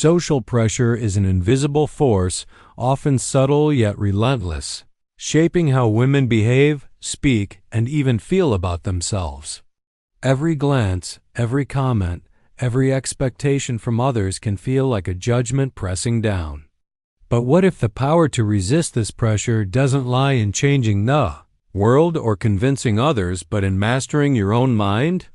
Social pressure is an invisible force, often subtle yet relentless, shaping how women behave, speak, and even feel about themselves. Every glance, every comment, every expectation from others can feel like a judgment pressing down. But what if the power to resist this pressure doesn't lie in changing the world or convincing others, but in mastering your own mind?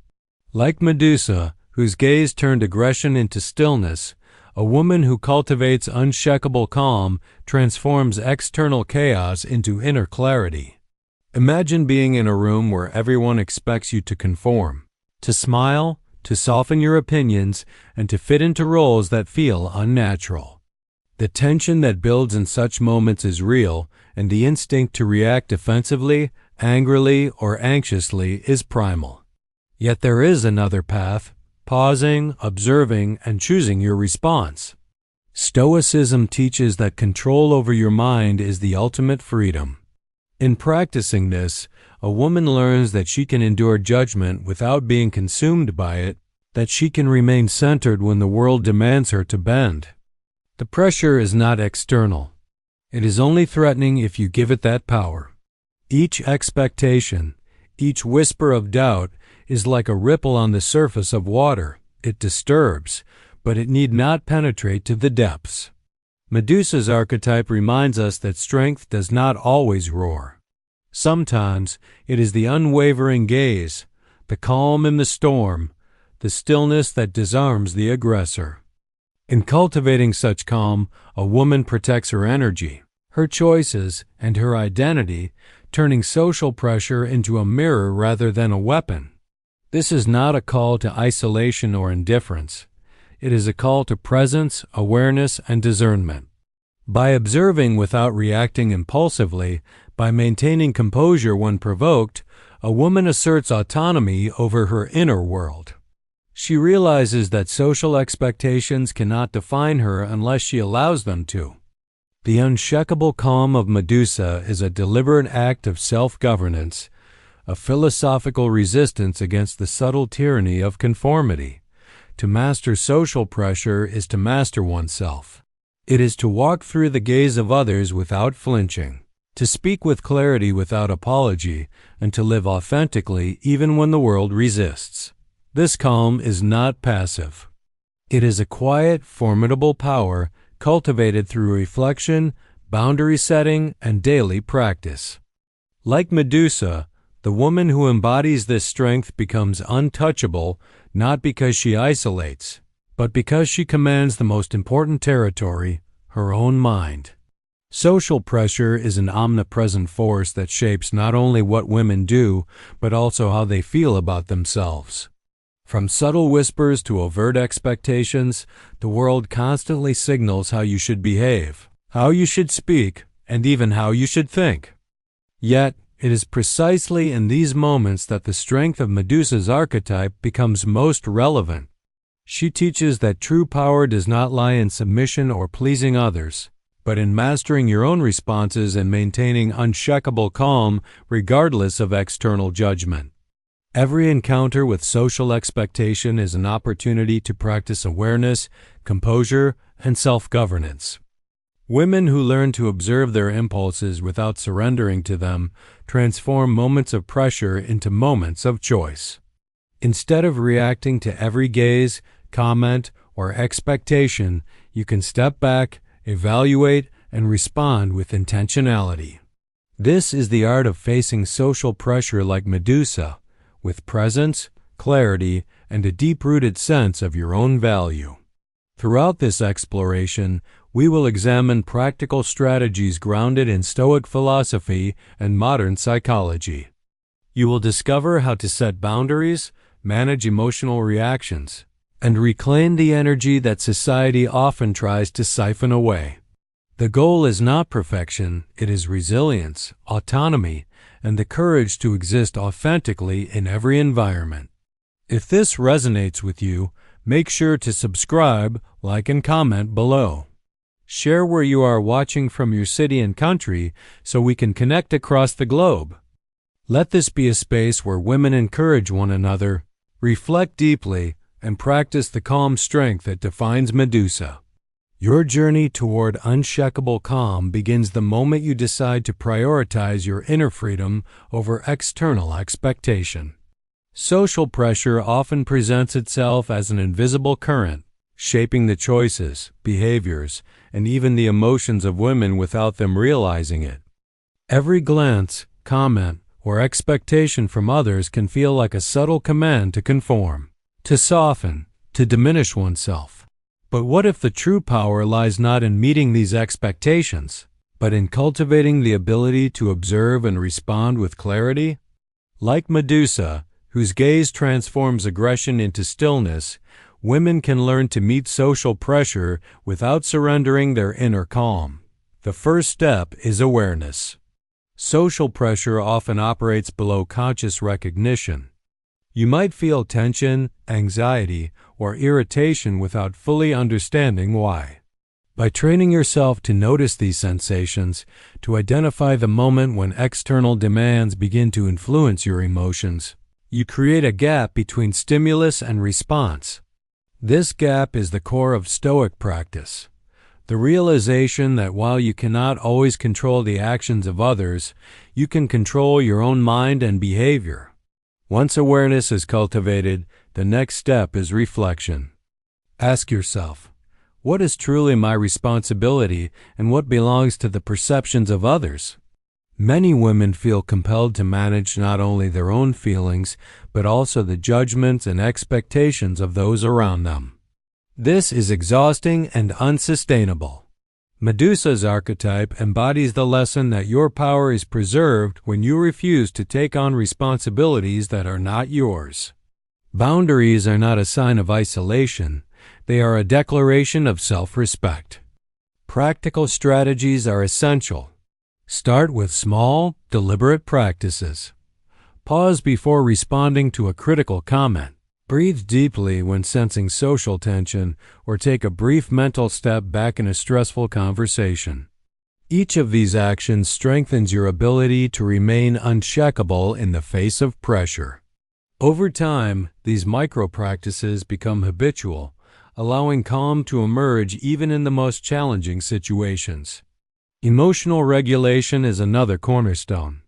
Like Medusa, whose gaze turned aggression into stillness, a woman who cultivates unshakable calm transforms external chaos into inner clarity. Imagine being in a room where everyone expects you to conform, to smile, to soften your opinions, and to fit into roles that feel unnatural. The tension that builds in such moments is real, and the instinct to react defensively, angrily, or anxiously is primal. Yet there is another path: pausing, observing, and choosing your response. Stoicism teaches that control over your mind is the ultimate freedom. In practicing this, a woman learns that she can endure judgment without being consumed by it, that she can remain centered when the world demands her to bend. The pressure is not external. It is only threatening if you give it that power. Each expectation, each whisper of doubt is like a ripple on the surface of water. It disturbs, but it need not penetrate to the depths. Medusa's archetype reminds us that strength does not always roar. Sometimes it is the unwavering gaze, the calm in the storm, the stillness that disarms the aggressor. In cultivating such calm, a woman protects her energy, her choices, and her identity, turning social pressure into a mirror rather than a weapon. This is not a call to isolation or indifference. It is a call to presence, awareness, and discernment. By observing without reacting impulsively, by maintaining composure when provoked, a woman asserts autonomy over her inner world. She realizes that social expectations cannot define her unless she allows them to. The unshakable calm of Medusa is a deliberate act of self-governance, a philosophical resistance against the subtle tyranny of conformity. To master social pressure is to master oneself. It is to walk through the gaze of others without flinching, to speak with clarity without apology, and to live authentically even when the world resists. This calm is not passive. It is a quiet, formidable power cultivated through reflection, boundary setting, and daily practice. Like Medusa, the woman who embodies this strength becomes untouchable not because she isolates, but because she commands the most important territory, her own mind. Social pressure is an omnipresent force that shapes not only what women do, but also how they feel about themselves. From subtle whispers to overt expectations, the world constantly signals how you should behave, how you should speak, and even how you should think. Yet, it is precisely in these moments that the strength of Medusa's archetype becomes most relevant. She teaches that true power does not lie in submission or pleasing others, but in mastering your own responses and maintaining unshakable calm regardless of external judgment. Every encounter with social expectation is an opportunity to practice awareness, composure, and self-governance. Women who learn to observe their impulses without surrendering to them transform moments of pressure into moments of choice. Instead of reacting to every gaze, comment, or expectation, you can step back, evaluate, and respond with intentionality. This is the art of facing social pressure like Medusa, with presence, clarity, and a deep-rooted sense of your own value. Throughout this exploration, we will examine practical strategies grounded in Stoic philosophy and modern psychology. You will discover how to set boundaries, manage emotional reactions, and reclaim the energy that society often tries to siphon away. The goal is not perfection, it is resilience, autonomy, and the courage to exist authentically in every environment. If this resonates with you, make sure to subscribe, like, and comment below. Share where you are watching from your city and country so we can connect across the globe. Let this be a space where women encourage one another, reflect deeply, and practice the calm strength that defines Medusa. Your journey toward unshakable calm begins the moment you decide to prioritize your inner freedom over external expectation. Social pressure often presents itself as an invisible current, shaping the choices, behaviors, and even the emotions of women without them realizing it. Every glance, comment, or expectation from others can feel like a subtle command to conform, to soften, to diminish oneself. But what if the true power lies not in meeting these expectations, but in cultivating the ability to observe and respond with clarity? Like Medusa, whose gaze transforms aggression into stillness, women can learn to meet social pressure without surrendering their inner calm. The first step is awareness. Social pressure often operates below conscious recognition. You might feel tension, anxiety, or irritation without fully understanding why. By training yourself to notice these sensations, to identify the moment when external demands begin to influence your emotions, you create a gap between stimulus and response. This gap is the core of Stoic practice. The realization that while you cannot always control the actions of others, you can control your own mind and behavior. Once awareness is cultivated, the next step is reflection. Ask yourself, what is truly my responsibility and what belongs to the perceptions of others? Many women feel compelled to manage not only their own feelings, but also the judgments and expectations of those around them. This is exhausting and unsustainable. Medusa's archetype embodies the lesson that your power is preserved when you refuse to take on responsibilities that are not yours. Boundaries are not a sign of isolation, they are a declaration of self-respect. Practical strategies are essential. Start with small, deliberate practices. Pause before responding to a critical comment. Breathe deeply when sensing social tension, or take a brief mental step back in a stressful conversation. Each of these actions strengthens your ability to remain unshakable in the face of pressure. Over time, these micro-practices become habitual, allowing calm to emerge even in the most challenging situations. Emotional regulation is another cornerstone.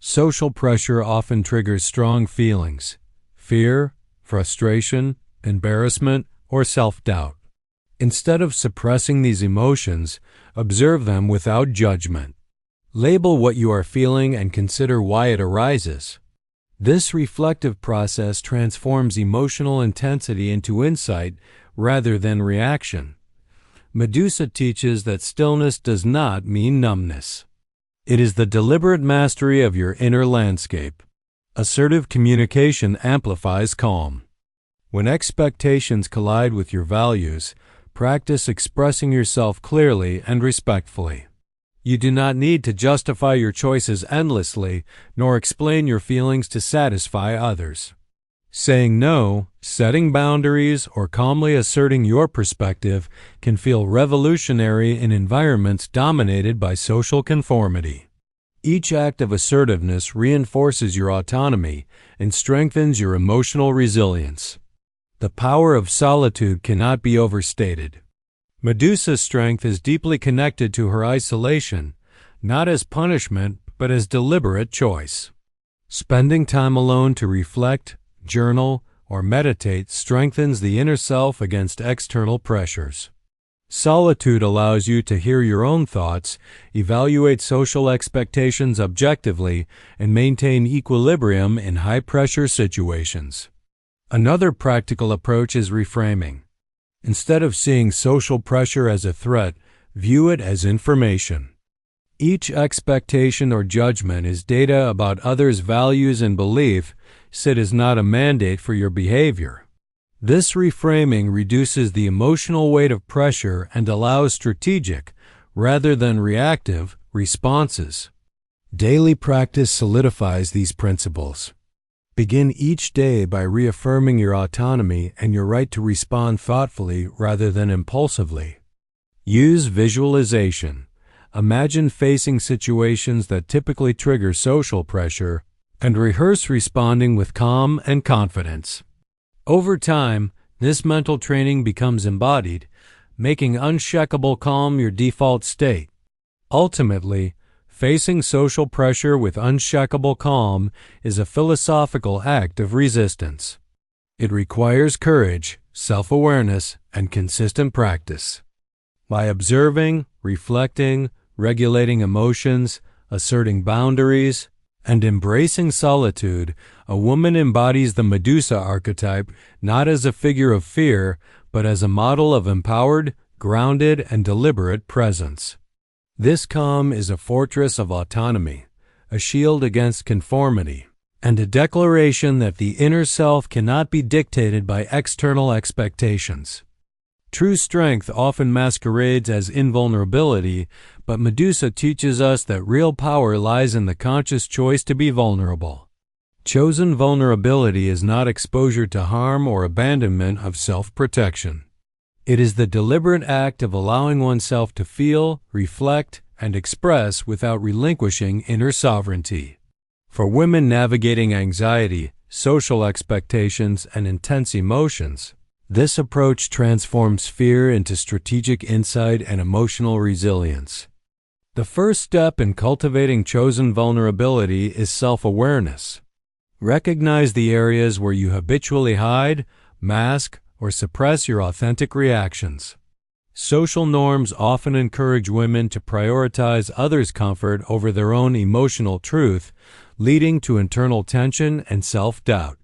Social pressure often triggers strong feelings: fear, frustration, embarrassment, or self-doubt. Instead of suppressing these emotions, observe them without judgment. Label what you are feeling and consider why it arises. This reflective process transforms emotional intensity into insight rather than reaction. Medusa teaches that stillness does not mean numbness. It is the deliberate mastery of your inner landscape. Assertive communication amplifies calm. When expectations collide with your values, practice expressing yourself clearly and respectfully. You do not need to justify your choices endlessly, nor explain your feelings to satisfy others. Saying no, setting boundaries, or calmly asserting your perspective can feel revolutionary in environments dominated by social conformity. Each act of assertiveness reinforces your autonomy and strengthens your emotional resilience. The power of solitude cannot be overstated. Medusa's strength is deeply connected to her isolation, not as punishment, but as deliberate choice. Spending time alone to reflect, journal, or meditate strengthens the inner self against external pressures. Solitude allows you to hear your own thoughts, evaluate social expectations objectively, and maintain equilibrium in high-pressure situations. Another practical approach is reframing. Instead of seeing social pressure as a threat, view it as information. Each expectation or judgment is data about others' values and belief, so it is not a mandate for your behavior. This reframing reduces the emotional weight of pressure and allows strategic, rather than reactive, responses. Daily practice solidifies these principles. Begin each day by reaffirming your autonomy and your right to respond thoughtfully rather than impulsively. Use visualization. Imagine facing situations that typically trigger social pressure and rehearse responding with calm and confidence. Over time, this mental training becomes embodied, making unshakable calm your default state. Ultimately, facing social pressure with unshakable calm is a philosophical act of resistance. It requires courage, self-awareness, and consistent practice. By observing, reflecting, regulating emotions, asserting boundaries, and embracing solitude, a woman embodies the Medusa archetype not as a figure of fear, but as a model of empowered, grounded, and deliberate presence. This calm is a fortress of autonomy, a shield against conformity, and a declaration that the inner self cannot be dictated by external expectations. True strength often masquerades as invulnerability, but Medusa teaches us that real power lies in the conscious choice to be vulnerable. Chosen vulnerability is not exposure to harm or abandonment of self-protection. It is the deliberate act of allowing oneself to feel, reflect, and express without relinquishing inner sovereignty. For women navigating anxiety, social expectations, and intense emotions, this approach transforms fear into strategic insight and emotional resilience. The first step in cultivating chosen vulnerability is self-awareness. Recognize the areas where you habitually hide, mask, or suppress your authentic reactions. Social norms often encourage women to prioritize others' comfort over their own emotional truth, leading to internal tension and self-doubt.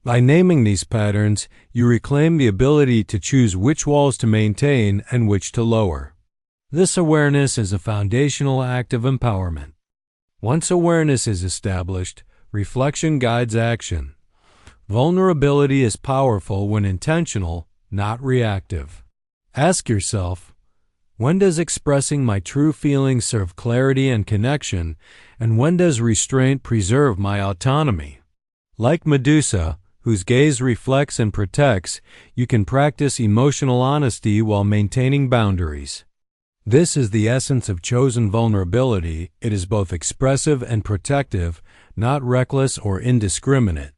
By naming these patterns, you reclaim the ability to choose which walls to maintain and which to lower. This awareness is a foundational act of empowerment. Once awareness is established, reflection guides action. Vulnerability is powerful when intentional, not reactive. Ask yourself, when does expressing my true feelings serve clarity and connection, and when does restraint preserve my autonomy? Like Medusa, whose gaze reflects and protects, you can practice emotional honesty while maintaining boundaries. This is the essence of chosen vulnerability. It is both expressive and protective, not reckless or indiscriminate.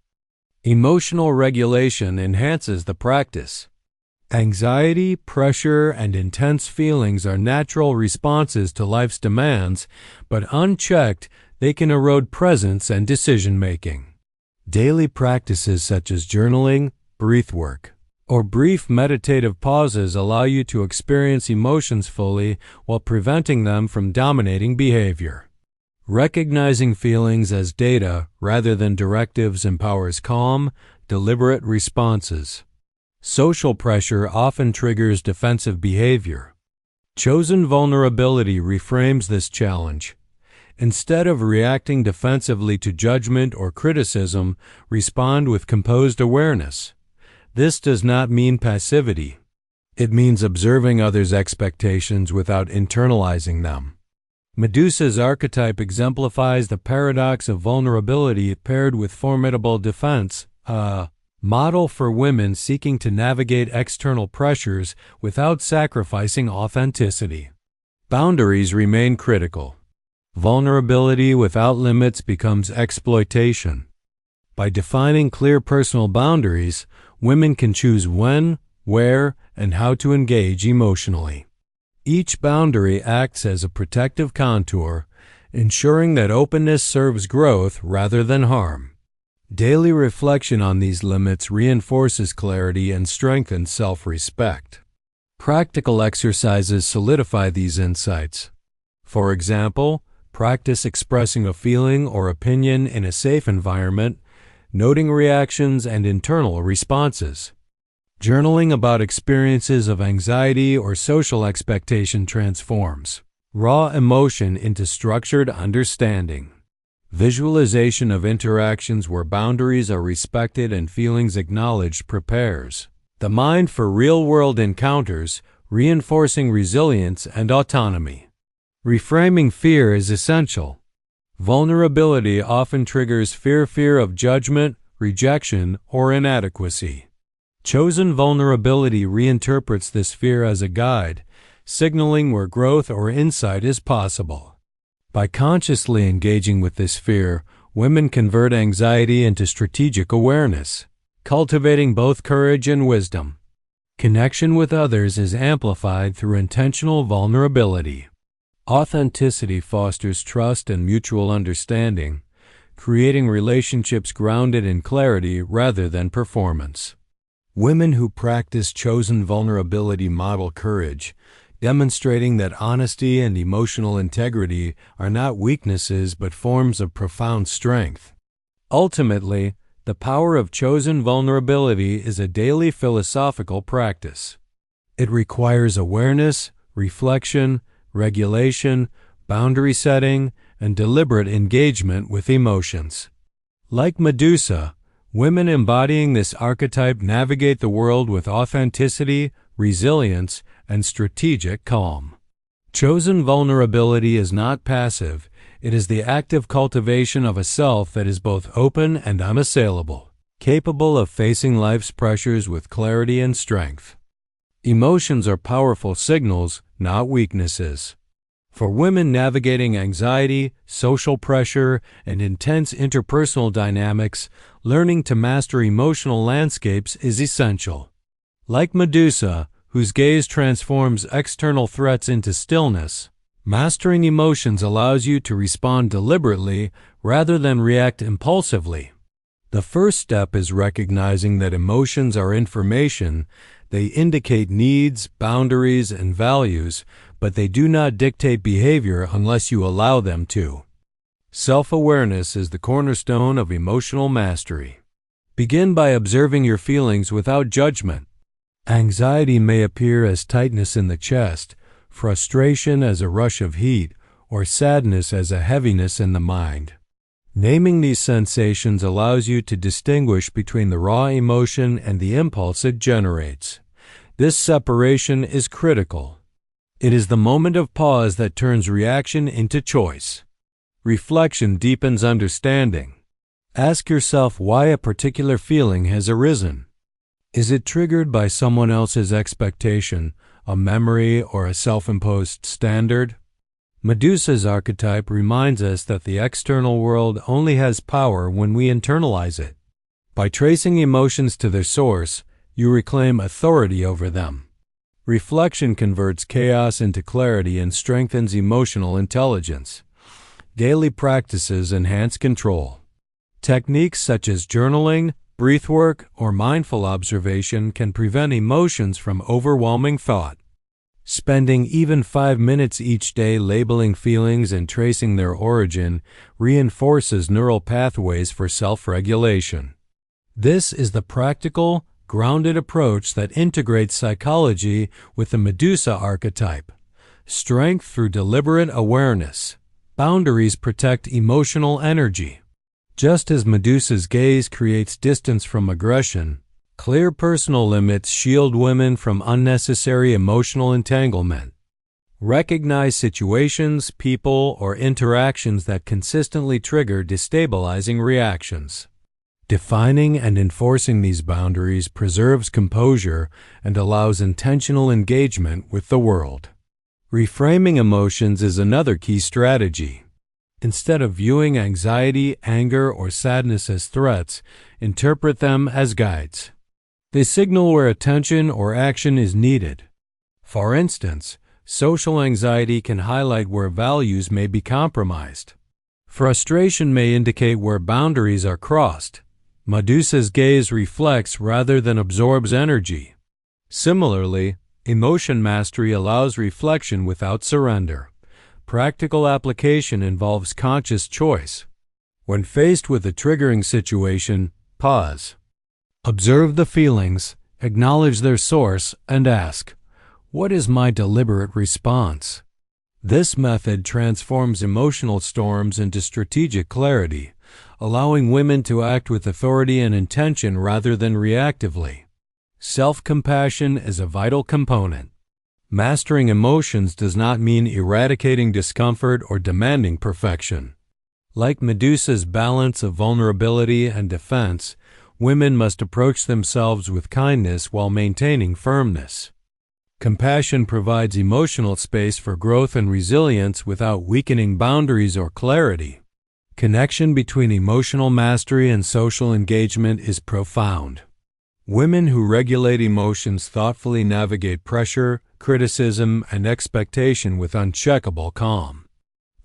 Emotional regulation enhances the practice. Anxiety, pressure, and intense feelings are natural responses to life's demands, but unchecked, they can erode presence and decision-making. Daily practices such as journaling, breathwork, or brief meditative pauses allow you to experience emotions fully while preventing them from dominating behavior. Recognizing feelings as data rather than directives empowers calm, deliberate responses. Social pressure often triggers defensive behavior. Chosen vulnerability reframes this challenge. Instead of reacting defensively to judgment or criticism, respond with composed awareness. This does not mean passivity. It means observing others' expectations without internalizing them. Medusa's archetype exemplifies the paradox of vulnerability paired with formidable defense, a model for women seeking to navigate external pressures without sacrificing authenticity. Boundaries remain critical. Vulnerability without limits becomes exploitation. By defining clear personal boundaries, women can choose when, where, and how to engage emotionally. Each boundary acts as a protective contour, ensuring that openness serves growth rather than harm. Daily reflection on these limits reinforces clarity and strengthens self-respect. Practical exercises solidify these insights. For example, practice expressing a feeling or opinion in a safe environment, noting reactions and internal responses. Journaling about experiences of anxiety or social expectation transforms raw emotion into structured understanding. Visualization of interactions where boundaries are respected and feelings acknowledged prepares the mind for real-world encounters, reinforcing resilience and autonomy. Reframing fear is essential. Vulnerability often triggers fear of judgment, rejection, or inadequacy. Chosen vulnerability reinterprets this fear as a guide, signaling where growth or insight is possible. By consciously engaging with this fear, women convert anxiety into strategic awareness, cultivating both courage and wisdom. Connection with others is amplified through intentional vulnerability. Authenticity fosters trust and mutual understanding, creating relationships grounded in clarity rather than performance. Women who practice chosen vulnerability model courage, demonstrating that honesty and emotional integrity are not weaknesses but forms of profound strength. Ultimately, the power of chosen vulnerability is a daily philosophical practice. It requires awareness, reflection, regulation, boundary setting, and deliberate engagement with emotions. Like Medusa, women embodying this archetype navigate the world with authenticity, resilience, and strategic calm. Chosen vulnerability is not passive. It is the active cultivation of a self that is both open and unassailable, capable of facing life's pressures with clarity and strength. Emotions are powerful signals, not weaknesses. For women navigating anxiety, social pressure, and intense interpersonal dynamics, learning to master emotional landscapes is essential. Like Medusa, whose gaze transforms external threats into stillness, mastering emotions allows you to respond deliberately rather than react impulsively. The first step is recognizing that emotions are information. They indicate needs, boundaries, and values, but they do not dictate behavior unless you allow them to. Self-awareness is the cornerstone of emotional mastery. Begin by observing your feelings without judgment. Anxiety may appear as tightness in the chest, frustration as a rush of heat, or sadness as a heaviness in the mind. Naming these sensations allows you to distinguish between the raw emotion and the impulse it generates. This separation is critical. It is the moment of pause that turns reaction into choice. Reflection deepens understanding. Ask yourself why a particular feeling has arisen. Is it triggered by someone else's expectation, a memory, or a self-imposed standard? Medusa's archetype reminds us that the external world only has power when we internalize it. By tracing emotions to their source, you reclaim authority over them. Reflection converts chaos into clarity and strengthens emotional intelligence. Daily practices enhance control. Techniques such as journaling, breathwork, or mindful observation can prevent emotions from overwhelming thought. Spending even 5 minutes each day labeling feelings and tracing their origin reinforces neural pathways for self-regulation. This is the practical, grounded approach that integrates psychology with the Medusa archetype. Strength through deliberate awareness. Boundaries protect emotional energy. Just as Medusa's gaze creates distance from aggression, clear personal limits shield women from unnecessary emotional entanglement. Recognize situations, people, or interactions that consistently trigger destabilizing reactions. Defining and enforcing these boundaries preserves composure and allows intentional engagement with the world. Reframing emotions is another key strategy. Instead of viewing anxiety, anger, or sadness as threats, interpret them as guides. They signal where attention or action is needed. For instance, social anxiety can highlight where values may be compromised. Frustration may indicate where boundaries are crossed. Medusa's gaze reflects rather than absorbs energy. Similarly, emotion mastery allows reflection without surrender. Practical application involves conscious choice. When faced with a triggering situation, pause. Observe the feelings, acknowledge their source, and ask, what is my deliberate response? This method transforms emotional storms into strategic clarity, allowing women to act with authority and intention rather than reactively. Self-compassion is a vital component. Mastering emotions does not mean eradicating discomfort or demanding perfection. Like Medusa's balance of vulnerability and defense, women must approach themselves with kindness while maintaining firmness. Compassion provides emotional space for growth and resilience without weakening boundaries or clarity. Connection between emotional mastery and social engagement is profound. Women who regulate emotions thoughtfully navigate pressure, criticism, and expectation with unshakable calm.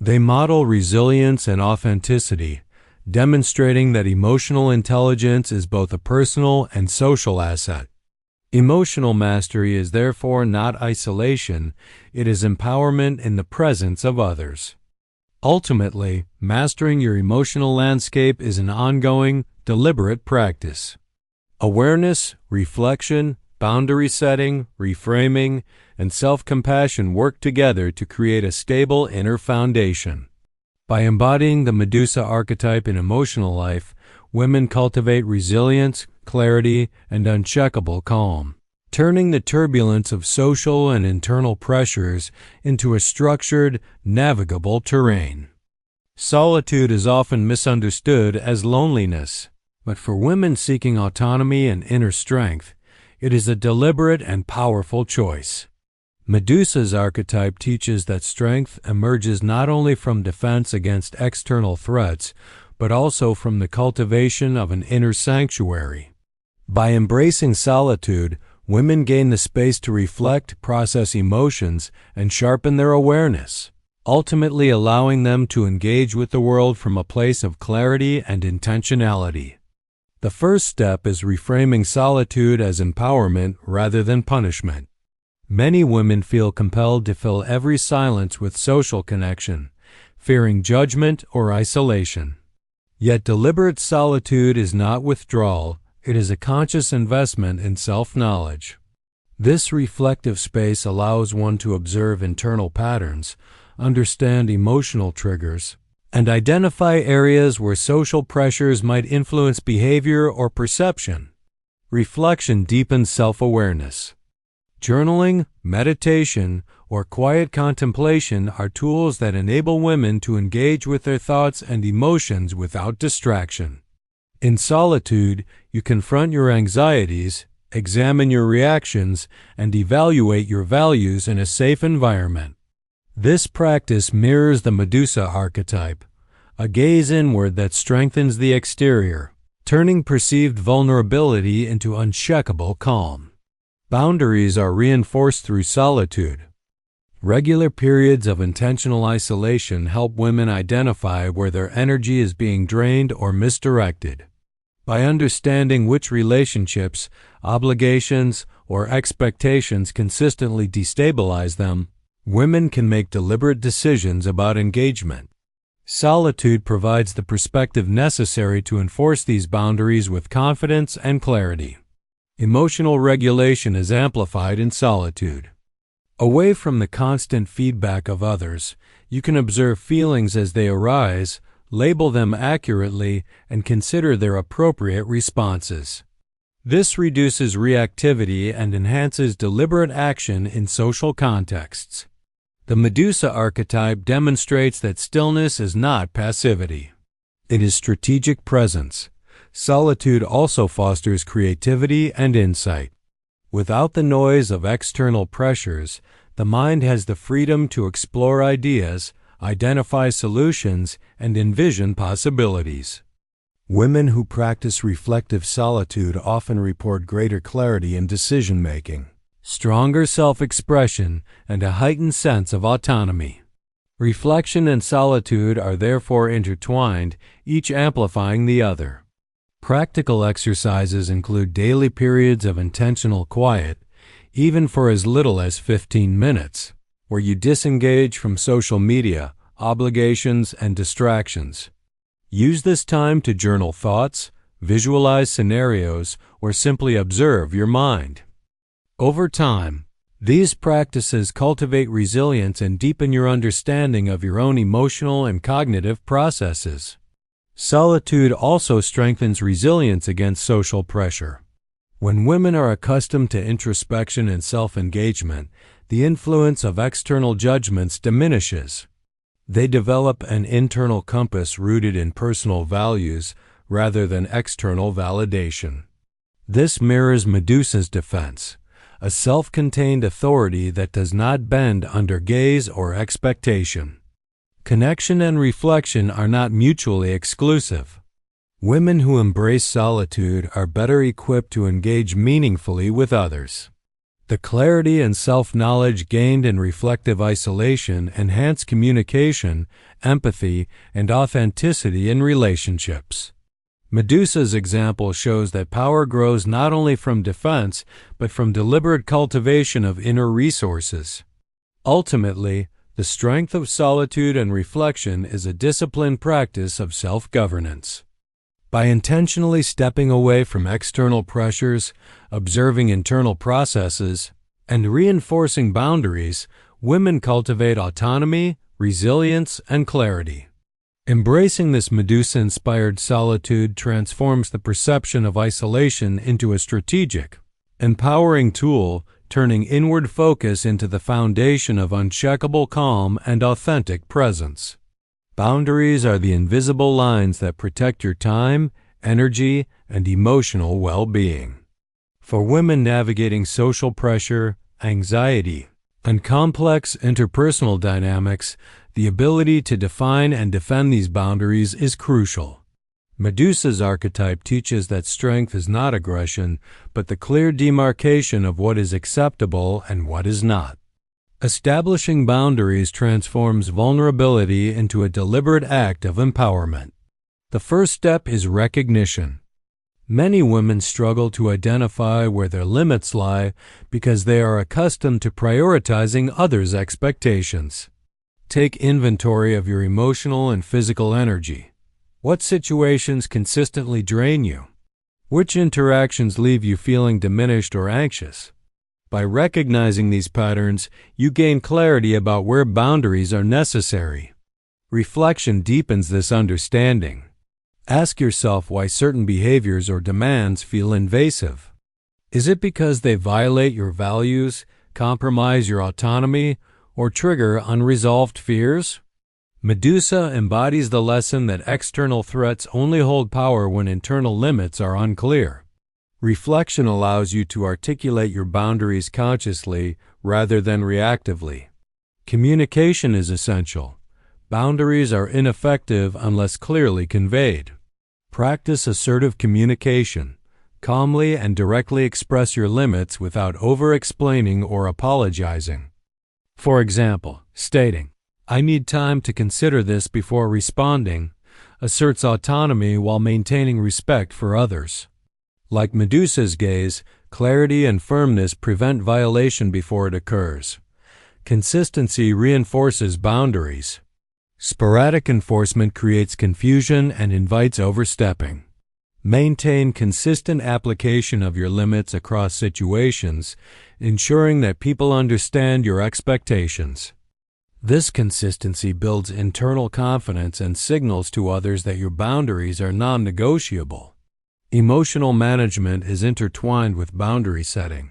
They model resilience and authenticity, demonstrating that emotional intelligence is both a personal and social asset. Emotional mastery is therefore not isolation, it is empowerment in the presence of others. Ultimately, mastering your emotional landscape is an ongoing, deliberate practice. Awareness, reflection, boundary setting, reframing, and self-compassion work together to create a stable inner foundation. By embodying the Medusa archetype in emotional life, women cultivate resilience, clarity, and unshakable calm, turning the turbulence of social and internal pressures into a structured, navigable terrain. Solitude is often misunderstood as loneliness, but for women seeking autonomy and inner strength, it is a deliberate and powerful choice. Medusa's archetype teaches that strength emerges not only from defense against external threats, but also from the cultivation of an inner sanctuary. By embracing solitude, women gain the space to reflect, process emotions, and sharpen their awareness, ultimately allowing them to engage with the world from a place of clarity and intentionality. The first step is reframing solitude as empowerment rather than punishment. Many women feel compelled to fill every silence with social connection, fearing judgment or isolation. Yet deliberate solitude is not withdrawal, it is a conscious investment in self-knowledge. This reflective space allows one to observe internal patterns, understand emotional triggers, and identify areas where social pressures might influence behavior or perception. Reflection deepens self-awareness. Journaling, meditation, or quiet contemplation are tools that enable women to engage with their thoughts and emotions without distraction. In solitude, you confront your anxieties, examine your reactions, and evaluate your values in a safe environment. This practice mirrors the Medusa archetype, a gaze inward that strengthens the exterior, turning perceived vulnerability into unshakable calm. Boundaries are reinforced through solitude. Regular periods of intentional isolation help women identify where their energy is being drained or misdirected. By understanding which relationships, obligations, or expectations consistently destabilize them, women can make deliberate decisions about engagement. Solitude provides the perspective necessary to enforce these boundaries with confidence and clarity. Emotional regulation is amplified in solitude. Away from the constant feedback of others, you can observe feelings as they arise, label them accurately, and consider their appropriate responses. This reduces reactivity and enhances deliberate action in social contexts. The Medusa archetype demonstrates that stillness is not passivity. It is strategic presence. Solitude also fosters creativity and insight. Without the noise of external pressures, the mind has the freedom to explore ideas, identify solutions, and envision possibilities. Women who practice reflective solitude often report greater clarity in decision-making, stronger self-expression, and a heightened sense of autonomy. Reflection and solitude are therefore intertwined, each amplifying the other. Practical exercises include daily periods of intentional quiet, even for as little as 15 minutes, where you disengage from social media, obligations, and distractions. Use this time to journal thoughts, visualize scenarios, or simply observe your mind. Over time, these practices cultivate resilience and deepen your understanding of your own emotional and cognitive processes. Solitude also strengthens resilience against social pressure. When women are accustomed to introspection and self-engagement, the influence of external judgments diminishes. They develop an internal compass rooted in personal values rather than external validation. This mirrors Medusa's defense, a self-contained authority that does not bend under gaze or expectation. Connection and reflection are not mutually exclusive. Women who embrace solitude are better equipped to engage meaningfully with others. The clarity and self-knowledge gained in reflective isolation enhance communication, empathy, and authenticity in relationships. Medusa's example shows that power grows not only from defense, but from deliberate cultivation of inner resources. Ultimately, the strength of solitude and reflection is a disciplined practice of self-governance. By intentionally stepping away from external pressures, observing internal processes, and reinforcing boundaries, women cultivate autonomy, resilience, and clarity. Embracing this Medusa-inspired solitude transforms the perception of isolation into a strategic, empowering tool, turning inward focus into the foundation of unshakable calm and authentic presence. Boundaries are the invisible lines that protect your time, energy, and emotional well-being. For women navigating social pressure, anxiety, and complex interpersonal dynamics, the ability to define and defend these boundaries is crucial. Medusa's archetype teaches that strength is not aggression, but the clear demarcation of what is acceptable and what is not. Establishing boundaries transforms vulnerability into a deliberate act of empowerment. The first step is recognition. Many women struggle to identify where their limits lie because they are accustomed to prioritizing others' expectations. Take inventory of your emotional and physical energy. What situations consistently drain you? Which interactions leave you feeling diminished or anxious? By recognizing these patterns, you gain clarity about where boundaries are necessary. Reflection deepens this understanding. Ask yourself why certain behaviors or demands feel invasive. Is it because they violate your values, compromise your autonomy, or trigger unresolved fears? Medusa embodies the lesson that external threats only hold power when internal limits are unclear. Reflection allows you to articulate your boundaries consciously rather than reactively. Communication is essential. Boundaries are ineffective unless clearly conveyed. Practice assertive communication. Calmly and directly express your limits without over-explaining or apologizing. For example, stating, "I need time to consider this before responding," asserts autonomy while maintaining respect for others. Like Medusa's gaze, clarity and firmness prevent violation before it occurs. Consistency reinforces boundaries. Sporadic enforcement creates confusion and invites overstepping. Maintain consistent application of your limits across situations, ensuring that people understand your expectations. This consistency builds internal confidence and signals to others that your boundaries are non-negotiable. Emotional management is intertwined with boundary setting.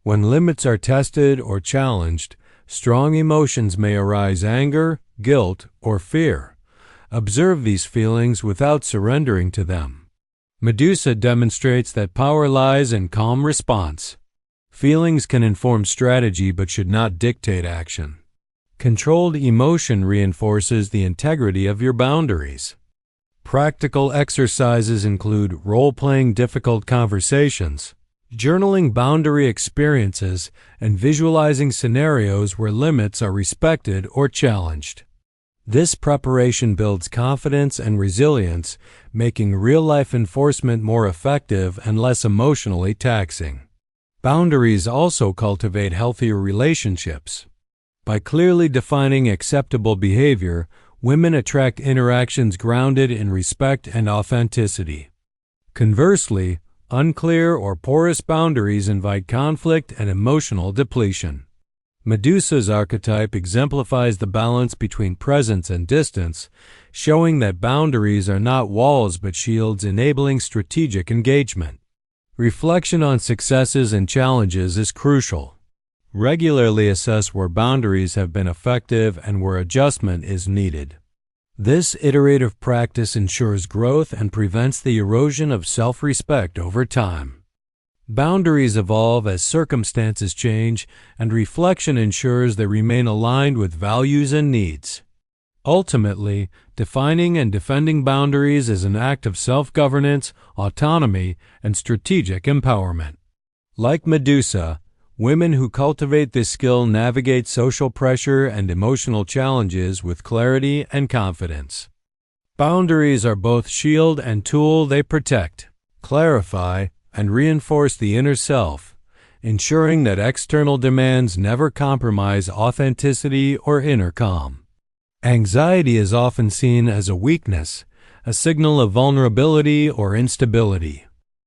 When limits are tested or challenged, strong emotions may arise: anger, guilt, or fear. Observe these feelings without surrendering to them. Medusa demonstrates that power lies in calm response. Feelings can inform strategy but should not dictate action. Controlled emotion reinforces the integrity of your boundaries. Practical exercises include role-playing difficult conversations, journaling boundary experiences, and visualizing scenarios where limits are respected or challenged. This preparation builds confidence and resilience, making real-life enforcement more effective and less emotionally taxing. Boundaries also cultivate healthier relationships. By clearly defining acceptable behavior, women attract interactions grounded in respect and authenticity. Conversely, unclear or porous boundaries invite conflict and emotional depletion. Medusa's archetype exemplifies the balance between presence and distance, showing that boundaries are not walls but shields enabling strategic engagement. Reflection on successes and challenges is crucial. Regularly assess where boundaries have been effective and where adjustment is needed. This iterative practice ensures growth and prevents the erosion of self-respect over time. Boundaries evolve as circumstances change, and reflection ensures they remain aligned with values and needs. Ultimately, defining and defending boundaries is an act of self-governance, autonomy, and strategic empowerment. Like Medusa, women who cultivate this skill navigate social pressure and emotional challenges with clarity and confidence. Boundaries are both shield and tool. They protect, clarify, and reinforce the inner self, ensuring that external demands never compromise authenticity or inner calm. Anxiety is often seen as a weakness, a signal of vulnerability or instability.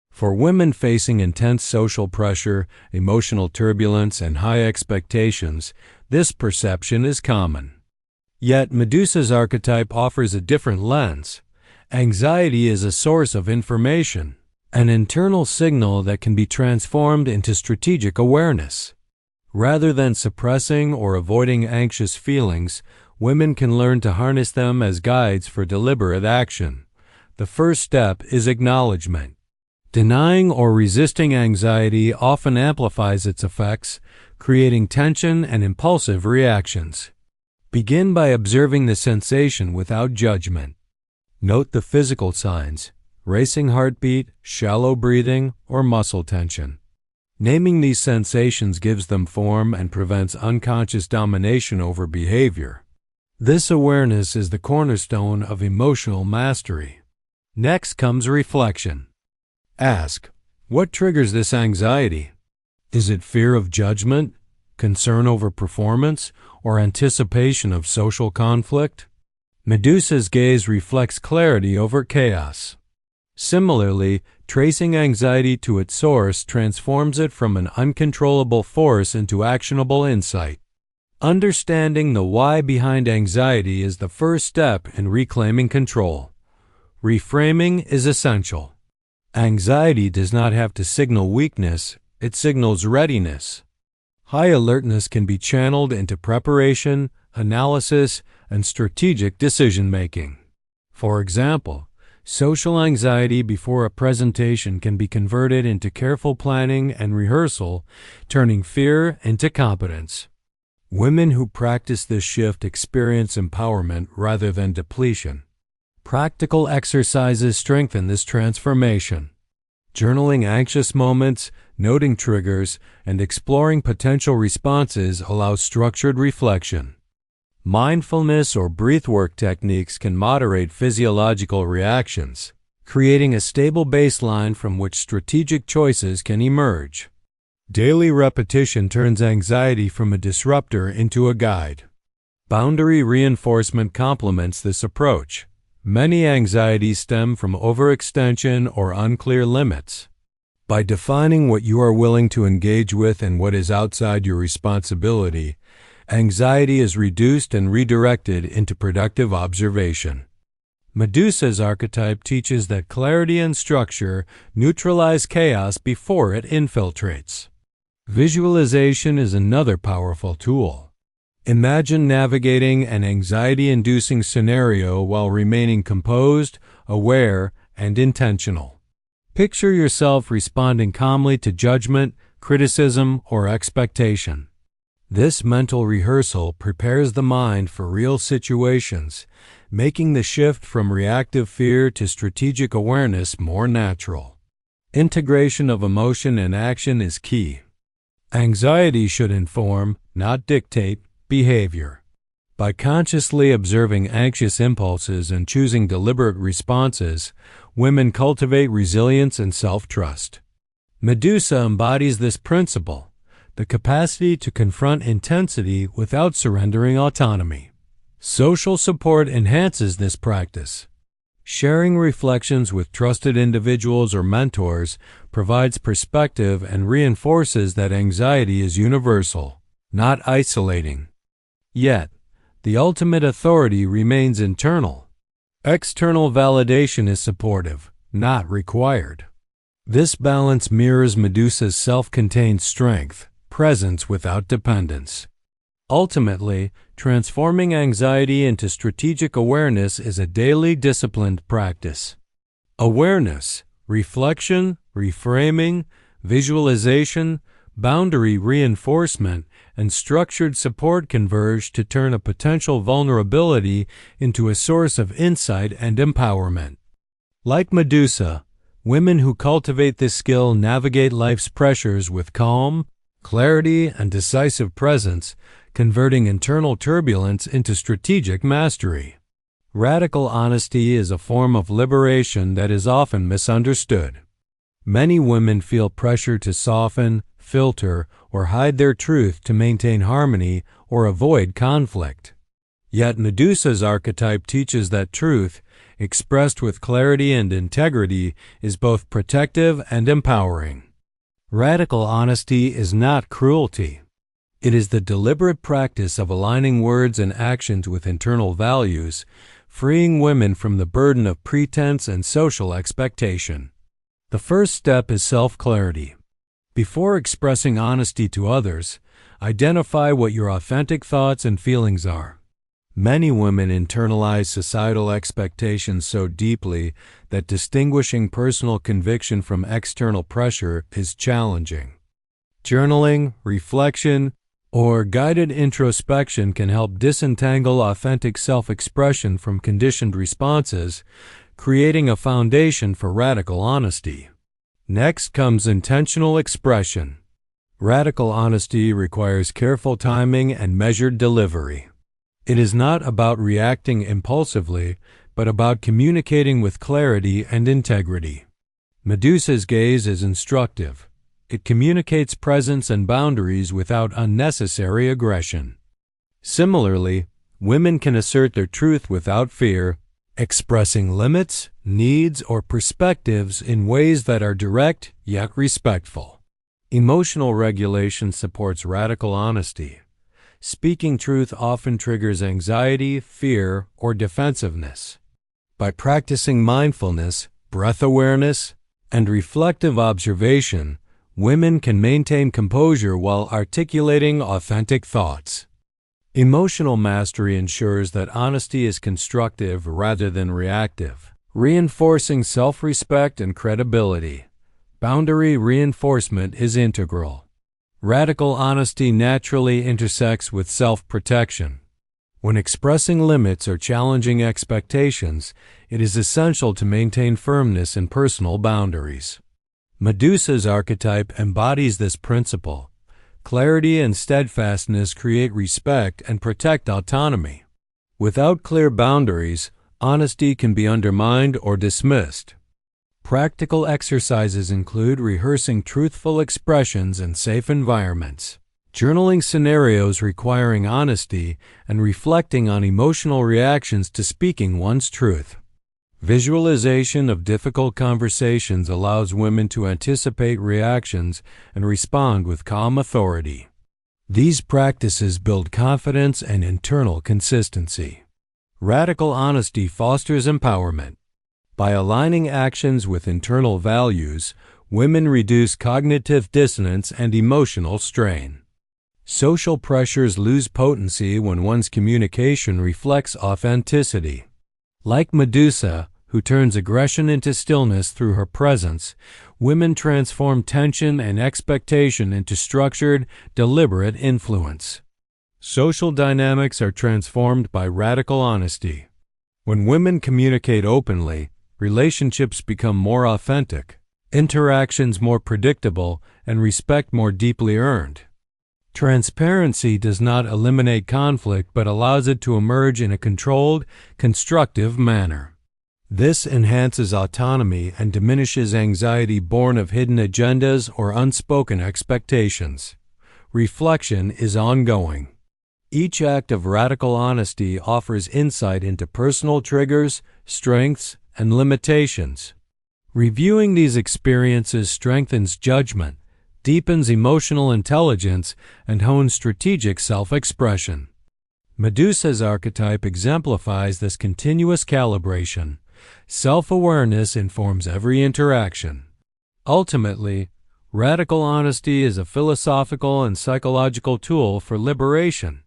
For women facing intense social pressure, emotional turbulence, and high expectations, this perception is common. Yet Medusa's archetype offers a different lens. Anxiety is a source of information, an internal signal that can be transformed into strategic awareness. Rather than suppressing or avoiding anxious feelings, women can learn to harness them as guides for deliberate action. The first step is acknowledgement. Denying or resisting anxiety often amplifies its effects, creating tension and impulsive reactions. Begin by observing the sensation without judgment. Note the physical signs: racing heartbeat, shallow breathing, or muscle tension. Naming these sensations gives them form and prevents unconscious domination over behavior. This awareness is the cornerstone of emotional mastery. Next comes reflection. Ask, what triggers this anxiety? Is it fear of judgment, concern over performance, or anticipation of social conflict? Medusa's gaze reflects clarity over chaos. Similarly, tracing anxiety to its source transforms it from an uncontrollable force into actionable insight. Understanding the why behind anxiety is the first step in reclaiming control. Reframing is essential. Anxiety does not have to signal weakness, it signals readiness. High alertness can be channeled into preparation, analysis, and strategic decision-making. For example, social anxiety before a presentation can be converted into careful planning and rehearsal, turning fear into competence. Women who practice this shift experience empowerment rather than depletion. Practical exercises strengthen this transformation. Journaling anxious moments, noting triggers, and exploring potential responses allow structured reflection. Mindfulness or breathwork techniques can moderate physiological reactions, creating a stable baseline from which strategic choices can emerge. Daily repetition turns anxiety from a disruptor into a guide. Boundary reinforcement complements this approach. Many anxieties stem from overextension or unclear limits. By defining what you are willing to engage with and what is outside your responsibility, anxiety is reduced and redirected into productive observation. Medusa's archetype teaches that clarity and structure neutralize chaos before it infiltrates. Visualization is another powerful tool. Imagine navigating an anxiety-inducing scenario while remaining composed, aware, and intentional. Picture yourself responding calmly to judgment, criticism, or expectation. This mental rehearsal prepares the mind for real situations, making the shift from reactive fear to strategic awareness more natural. Integration of emotion and action is key. Anxiety should inform, not dictate, behavior. By consciously observing anxious impulses and choosing deliberate responses, women cultivate resilience and self-trust. Medusa embodies this principle, the capacity to confront intensity without surrendering autonomy. Social support enhances this practice. Sharing reflections with trusted individuals or mentors provides perspective and reinforces that anxiety is universal, not isolating. Yet, the ultimate authority remains internal. External validation is supportive, not required. This balance mirrors Medusa's self-contained strength, presence without dependence. Ultimately, transforming anxiety into strategic awareness is a daily disciplined practice. Awareness, reflection, reframing, visualization, boundary reinforcement, and structured support converge to turn a potential vulnerability into a source of insight and empowerment. Like Medusa, women who cultivate this skill navigate life's pressures with calm, clarity, and decisive presence, converting internal turbulence into strategic mastery. Radical honesty is a form of liberation that is often misunderstood. Many women feel pressure to soften, filter, or hide their truth to maintain harmony or avoid conflict. Yet Medusa's archetype teaches that truth, expressed with clarity and integrity, is both protective and empowering. Radical honesty is not cruelty. It is the deliberate practice of aligning words and actions with internal values, freeing women from the burden of pretense and social expectation. The first step is self-clarity. Before expressing honesty to others, identify what your authentic thoughts and feelings are. Many women internalize societal expectations so deeply that distinguishing personal conviction from external pressure is challenging. Journaling, reflection, or guided introspection can help disentangle authentic self-expression from conditioned responses, creating a foundation for radical honesty. Next comes intentional expression. Radical honesty requires careful timing and measured delivery. It is not about reacting impulsively, but about communicating with clarity and integrity. Medusa's gaze is instructive. It communicates presence and boundaries without unnecessary aggression. Similarly, women can assert their truth without fear, expressing limits, needs, or perspectives in ways that are direct yet respectful. Emotional regulation supports radical honesty. Speaking truth often triggers anxiety, fear, or defensiveness. By practicing mindfulness, breath awareness, and reflective observation, women can maintain composure while articulating authentic thoughts. Emotional mastery ensures that honesty is constructive rather than reactive, reinforcing self-respect and credibility. Boundary reinforcement is integral. Radical honesty naturally intersects with self-protection. When expressing limits or challenging expectations, it is essential to maintain firmness in personal boundaries. Medusa's archetype embodies this principle. Clarity and steadfastness create respect and protect autonomy. Without clear boundaries, honesty can be undermined or dismissed. Practical exercises include rehearsing truthful expressions in safe environments, journaling scenarios requiring honesty, and reflecting on emotional reactions to speaking one's truth. Visualization of difficult conversations allows women to anticipate reactions and respond with calm authority. These practices build confidence and internal consistency. Radical honesty fosters empowerment. By aligning actions with internal values, women reduce cognitive dissonance and emotional strain. Social pressures lose potency when one's communication reflects authenticity. Like Medusa, who turns aggression into stillness through her presence, women transform tension and expectation into structured, deliberate influence. Social dynamics are transformed by radical honesty. When women communicate openly, relationships become more authentic, interactions more predictable, and respect more deeply earned. Transparency does not eliminate conflict but allows it to emerge in a controlled, constructive manner. This enhances autonomy and diminishes anxiety born of hidden agendas or unspoken expectations. Reflection is ongoing. Each act of radical honesty offers insight into personal triggers, strengths, and limitations. Reviewing these experiences strengthens judgment, deepens emotional intelligence, and hones strategic self-expression. Medusa's archetype exemplifies this continuous calibration. Self-awareness informs every interaction. Ultimately, radical honesty is a philosophical and psychological tool for liberation.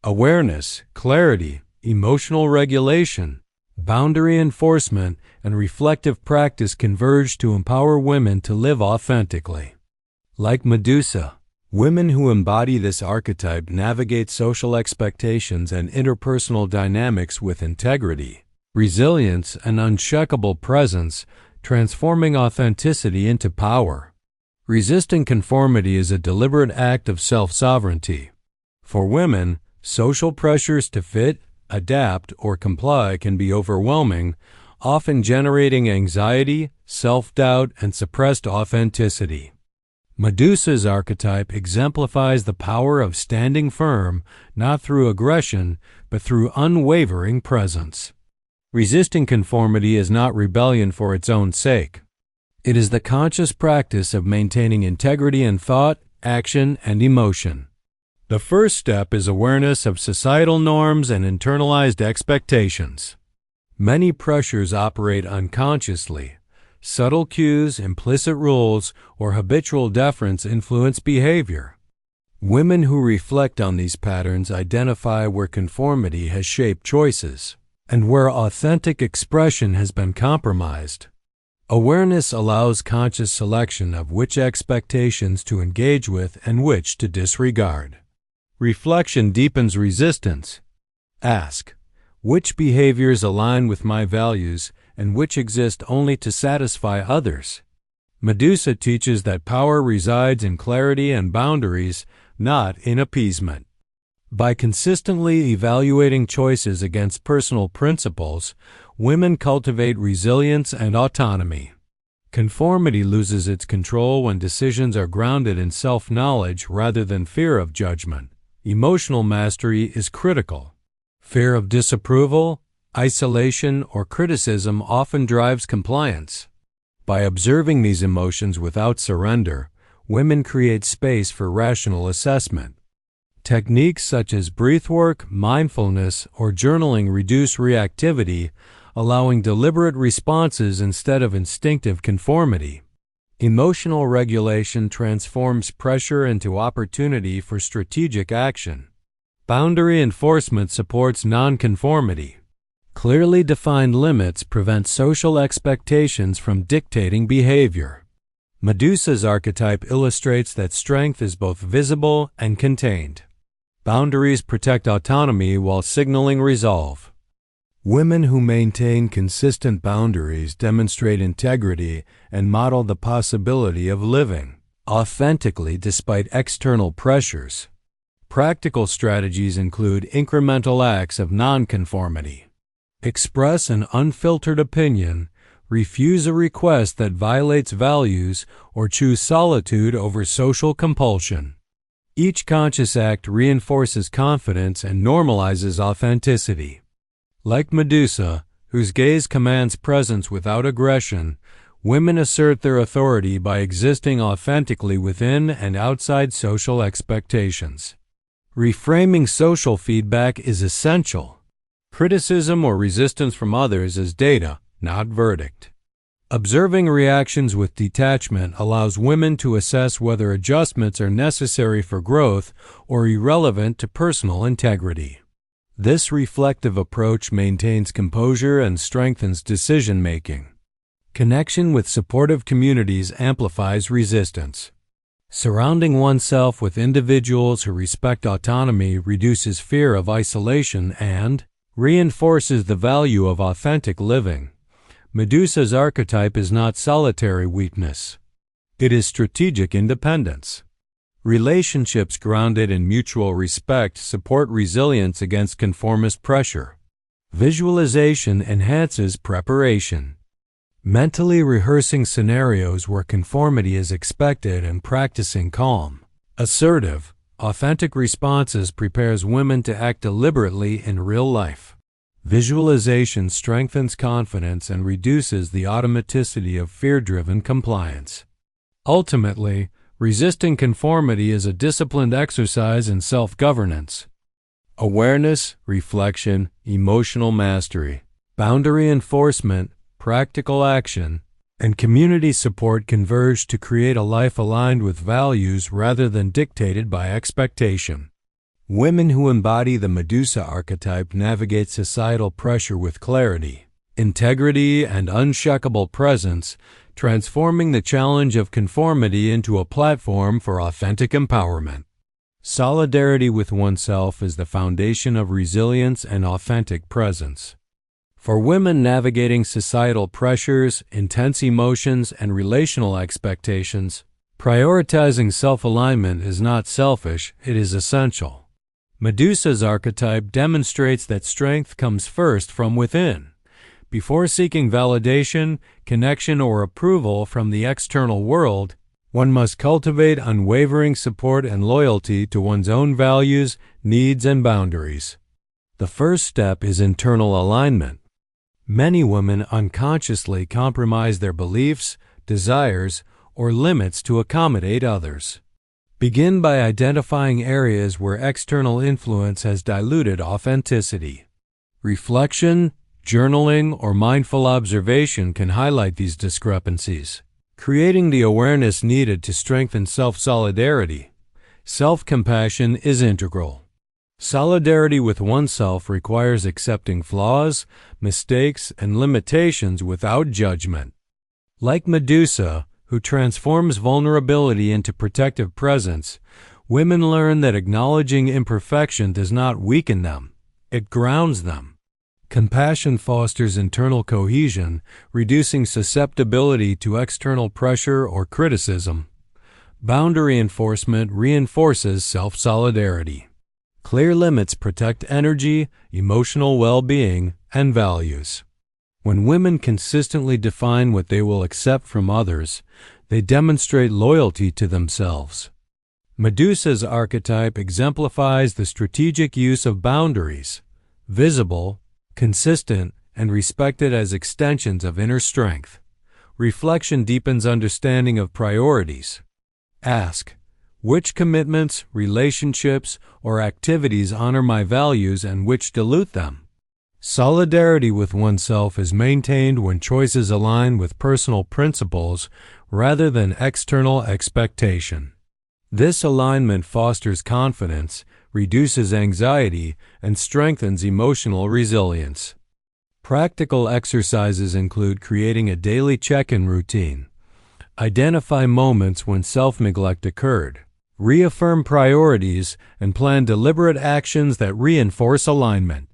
Awareness, clarity, emotional regulation, boundary enforcement, and reflective practice converge to empower women to live authentically. Like Medusa, Women who embody this archetype navigate social expectations and interpersonal dynamics with integrity, resilience, and unshakable presence, transforming authenticity into power. Resisting conformity is a deliberate act of self-sovereignty. For women, social pressures to fit, adapt, or comply can be overwhelming, often generating anxiety, self-doubt, and suppressed authenticity. Medusa's archetype exemplifies the power of standing firm, not through aggression, but through unwavering presence. Resisting conformity is not rebellion for its own sake. It is the conscious practice of maintaining integrity in thought, action, and emotion. The first step is awareness of societal norms and internalized expectations. Many pressures operate unconsciously. Subtle cues, implicit rules, or habitual deference influence behavior. Women who reflect on these patterns identify where conformity has shaped choices and where authentic expression has been compromised. Awareness allows conscious selection of which expectations to engage with and which to disregard. Reflection deepens resistance. Ask, which behaviors align with my values and which exist only to satisfy others? Medusa teaches that power resides in clarity and boundaries, not in appeasement. By consistently evaluating choices against personal principles, women cultivate resilience and autonomy. Conformity loses its control when decisions are grounded in self-knowledge rather than fear of judgment. Emotional mastery is critical. Fear of disapproval, isolation, or criticism often drives compliance. By observing these emotions without surrender, women create space for rational assessment. Techniques such as breathwork, mindfulness, or journaling reduce reactivity, allowing deliberate responses instead of instinctive conformity. Emotional regulation transforms pressure into opportunity for strategic action. Boundary enforcement supports nonconformity. Clearly defined limits prevent social expectations from dictating behavior. Medusa's archetype illustrates that strength is both visible and contained. Boundaries protect autonomy while signaling resolve. Women who maintain consistent boundaries demonstrate integrity and model the possibility of living authentically despite external pressures. Practical strategies include incremental acts of nonconformity. Express an unfiltered opinion, refuse a request that violates values, or choose solitude over social compulsion. Each conscious act reinforces confidence and normalizes authenticity. Like Medusa, whose gaze commands presence without aggression, women assert their authority by existing authentically within and outside social expectations. Reframing social feedback is essential. Criticism or resistance from others is data, not verdict. Observing reactions with detachment allows women to assess whether adjustments are necessary for growth or irrelevant to personal integrity. This reflective approach maintains composure and strengthens decision-making. Connection with supportive communities amplifies resistance. Surrounding oneself with individuals who respect autonomy reduces fear of isolation and reinforces the value of authentic living. Medusa's archetype is not solitary weakness. It is strategic independence. Relationships grounded in mutual respect support resilience against conformist pressure. Visualization enhances preparation. Mentally rehearsing scenarios where conformity is expected and practicing calm, assertive, authentic responses prepares women to act deliberately in real life. Visualization strengthens confidence and reduces the automaticity of fear-driven compliance. Ultimately, resisting conformity is a disciplined exercise in self-governance. Awareness, reflection, emotional mastery, boundary enforcement, practical action, and community support converge to create a life aligned with values rather than dictated by expectation. Women who embody the Medusa archetype navigate societal pressure with clarity, integrity, and unshakable presence, transforming the challenge of conformity into a platform for authentic empowerment. Solidarity with oneself is the foundation of resilience and authentic presence. For women navigating societal pressures, intense emotions, and relational expectations, prioritizing self-alignment is not selfish, it is essential. Medusa's archetype demonstrates that strength comes first from within. Before seeking validation, connection, or approval from the external world, one must cultivate unwavering support and loyalty to one's own values, needs, and boundaries. The first step is internal alignment. Many women unconsciously compromise their beliefs, desires, or limits to accommodate others. Begin by identifying areas where external influence has diluted authenticity. Reflection, journaling, or mindful observation can highlight these discrepancies, creating the awareness needed to strengthen self-solidarity. Self-compassion is integral. Solidarity with oneself requires accepting flaws, mistakes, and limitations without judgment. Like Medusa, who transforms vulnerability into protective presence, women learn that acknowledging imperfection does not weaken them, it grounds them. Compassion fosters internal cohesion, reducing susceptibility to external pressure or criticism. Boundary enforcement reinforces self-solidarity. Clear limits protect energy, emotional well-being, and values. When women consistently define what they will accept from others, they demonstrate loyalty to themselves. Medusa's archetype exemplifies the strategic use of boundaries, visible, consistent, and respected as extensions of inner strength. Reflection deepens understanding of priorities. Ask, which commitments, relationships, or activities honor my values and which dilute them? Solidarity with oneself is maintained when choices align with personal principles rather than external expectation. This alignment fosters confidence, reduces anxiety, and strengthens emotional resilience. Practical exercises include creating a daily check-in routine. Identify moments when self-neglect occurred. Reaffirm priorities and plan deliberate actions that reinforce alignment.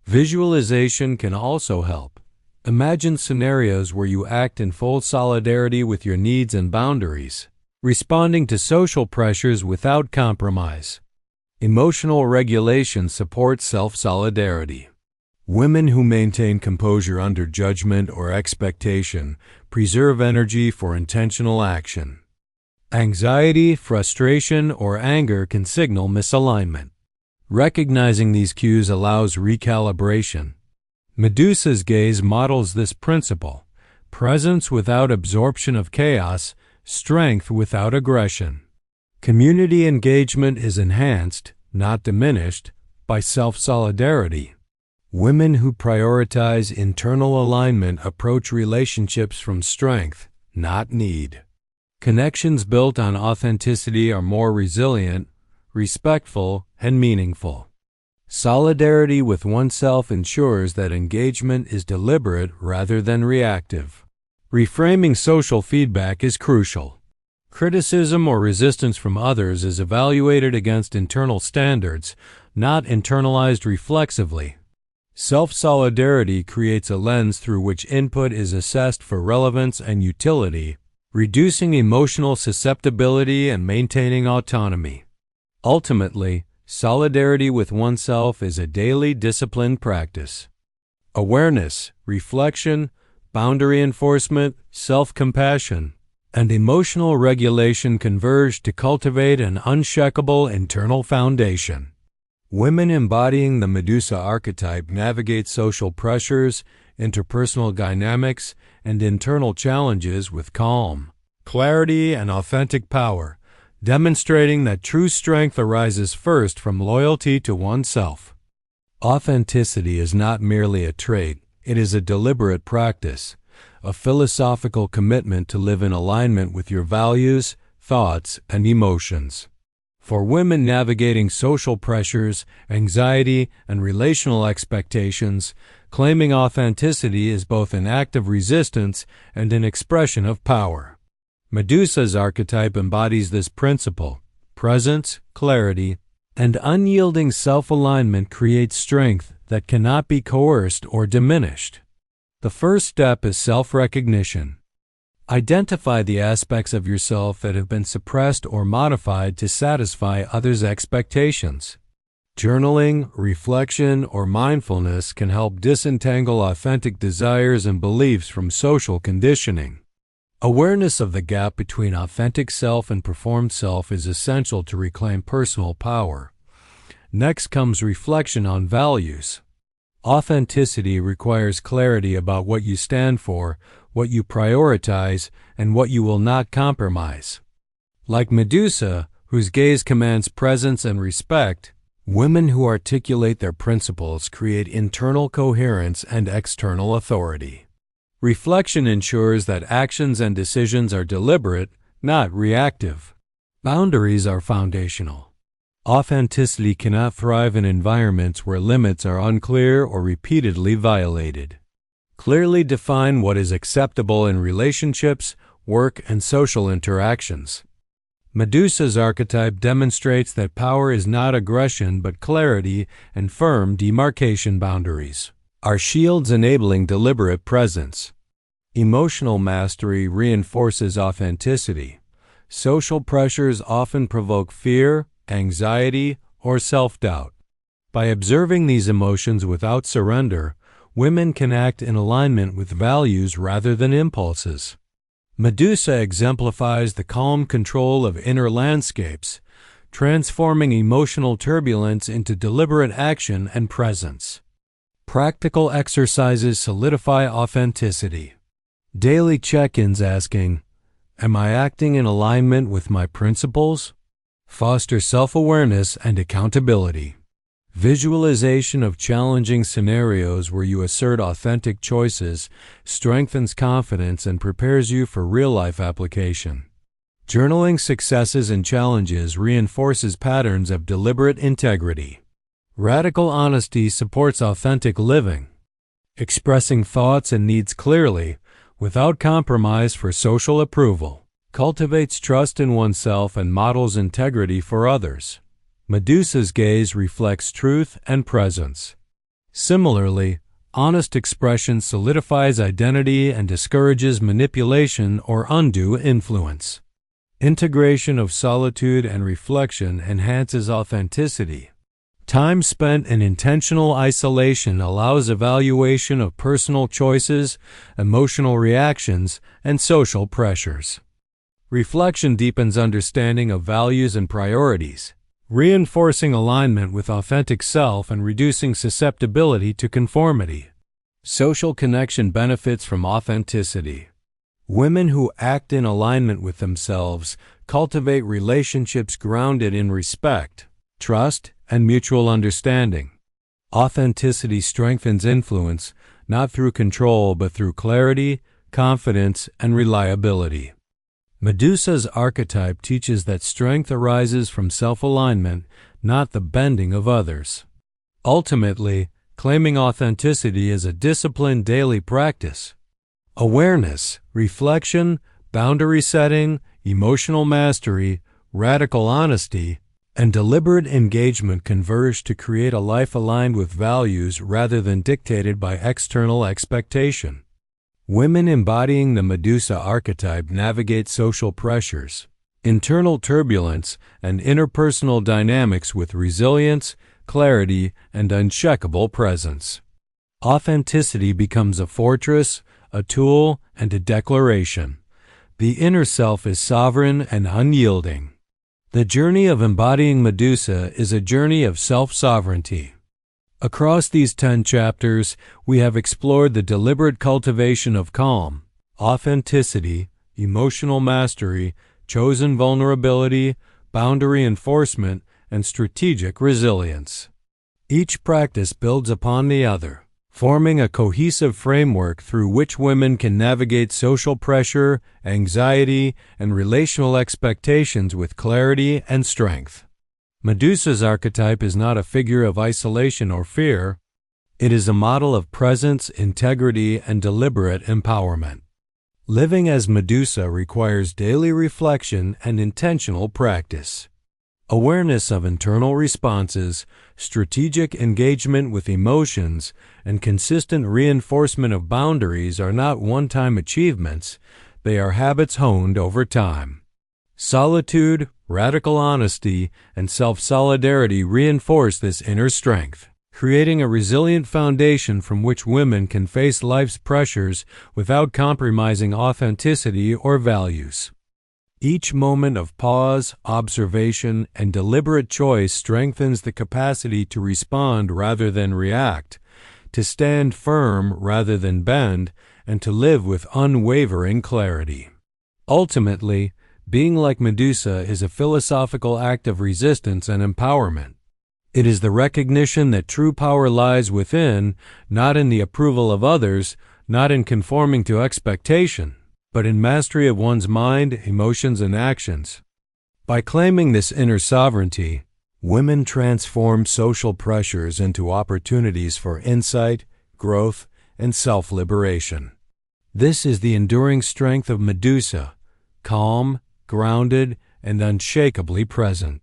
Visualization can also help. Imagine scenarios where you act in full solidarity with your needs and boundaries, responding to social pressures without compromise. Emotional regulation supports self-solidarity. Women who maintain composure under judgment or expectation preserve energy for intentional action. Anxiety, frustration, or anger can signal misalignment. Recognizing these cues allows recalibration. Medusa's gaze models this principle: presence without absorption of chaos, strength without aggression. Community engagement is enhanced, not diminished, by self-solidarity. Women who prioritize internal alignment approach relationships from strength, not need. Connections built on authenticity are more resilient, respectful, and meaningful. Solidarity with oneself ensures that engagement is deliberate rather than reactive. Reframing social feedback is crucial. Criticism or resistance from others is evaluated against internal standards, not internalized reflexively. Self-solidarity creates a lens through which input is assessed for relevance and utility, reducing emotional susceptibility and maintaining autonomy. Ultimately, solidarity with oneself is a daily disciplined practice. Awareness, reflection, boundary enforcement, self-compassion, and emotional regulation converge to cultivate an unshakable internal foundation. Women embodying the Medusa archetype navigate social pressures, interpersonal dynamics, and internal challenges with calm, clarity, and authentic power, demonstrating that true strength arises first from loyalty to oneself. Authenticity is not merely a trait, it is a deliberate practice, a philosophical commitment to live in alignment with your values, thoughts, and emotions. For women navigating social pressures, anxiety, and relational expectations, claiming authenticity is both an act of resistance and an expression of power. Medusa's archetype embodies this principle. Presence, clarity, and unyielding self-alignment create strength that cannot be coerced or diminished. The first step is self-recognition. Identify the aspects of yourself that have been suppressed or modified to satisfy others' expectations. Journaling, reflection, or mindfulness can help disentangle authentic desires and beliefs from social conditioning. Awareness of the gap between authentic self and performed self is essential to reclaim personal power. Next comes reflection on values. Authenticity requires clarity about what you stand for, what you prioritize, and what you will not compromise. Like Medusa, whose gaze commands presence and respect, women who articulate their principles create internal coherence and external authority. Reflection ensures that actions and decisions are deliberate, not reactive. Boundaries are foundational. Authenticity cannot thrive in environments where limits are unclear or repeatedly violated. Clearly define what is acceptable in relationships, work, and social interactions. Medusa's archetype demonstrates that power is not aggression but clarity and firm demarcation boundaries are shields enabling deliberate presence. Emotional mastery reinforces authenticity. Social pressures often provoke fear, anxiety, or self-doubt. By observing these emotions without surrender, women can act in alignment with values rather than impulses. Medusa exemplifies the calm control of inner landscapes, transforming emotional turbulence into deliberate action and presence. Practical exercises solidify authenticity. Daily check-ins asking, "Am I acting in alignment with my principles?" Foster self-awareness and accountability. Visualization of challenging scenarios where you assert authentic choices strengthens confidence and prepares you for real-life application. Journaling successes and challenges reinforces patterns of deliberate integrity. Radical honesty supports authentic living. Expressing thoughts and needs clearly, without compromise for social approval, cultivates trust in oneself and models integrity for others. Medusa's gaze reflects truth and presence. Similarly, honest expression solidifies identity and discourages manipulation or undue influence. Integration of solitude and reflection enhances authenticity. Time spent in intentional isolation allows evaluation of personal choices, emotional reactions, and social pressures. Reflection deepens understanding of values and priorities, reinforcing alignment with authentic self and reducing susceptibility to conformity. Social connection benefits from authenticity. Women who act in alignment with themselves cultivate relationships grounded in respect, trust, and mutual understanding. Authenticity strengthens influence, not through control but through clarity, confidence, and reliability. Medusa's archetype teaches that strength arises from self-alignment, not the bending of others. Ultimately, claiming authenticity is a disciplined daily practice. Awareness, reflection, boundary setting, emotional mastery, radical honesty, and deliberate engagement converge to create a life aligned with values rather than dictated by external expectation. Women embodying the Medusa archetype navigate social pressures, internal turbulence, and interpersonal dynamics with resilience, clarity, and unshakable presence. Authenticity becomes a fortress, a tool, and a declaration. The inner self is sovereign and unyielding. The journey of embodying Medusa is a journey of self-sovereignty. Across these 10 chapters, we have explored the deliberate cultivation of calm, authenticity, emotional mastery, chosen vulnerability, boundary enforcement, and strategic resilience. Each practice builds upon the other, forming a cohesive framework through which women can navigate social pressure, anxiety, and relational expectations with clarity and strength. Medusa's archetype is not a figure of isolation or fear. It is a model of presence, integrity, and deliberate empowerment. Living as Medusa requires daily reflection and intentional practice. Awareness of internal responses, strategic engagement with emotions, and consistent reinforcement of boundaries are not one-time achievements. They are habits honed over time. Solitude, radical honesty, and self-solidarity reinforce this inner strength, creating a resilient foundation from which women can face life's pressures without compromising authenticity or values. Each moment of pause, observation, and deliberate choice strengthens the capacity to respond rather than react, to stand firm rather than bend, and to live with unwavering clarity. Ultimately, being like Medusa is a philosophical act of resistance and empowerment. It is the recognition that true power lies within, not in the approval of others, not in conforming to expectation, but in mastery of one's mind, emotions, and actions. By claiming this inner sovereignty, women transform social pressures into opportunities for insight, growth, and self-liberation. This is the enduring strength of Medusa, calm, grounded, and unshakably present.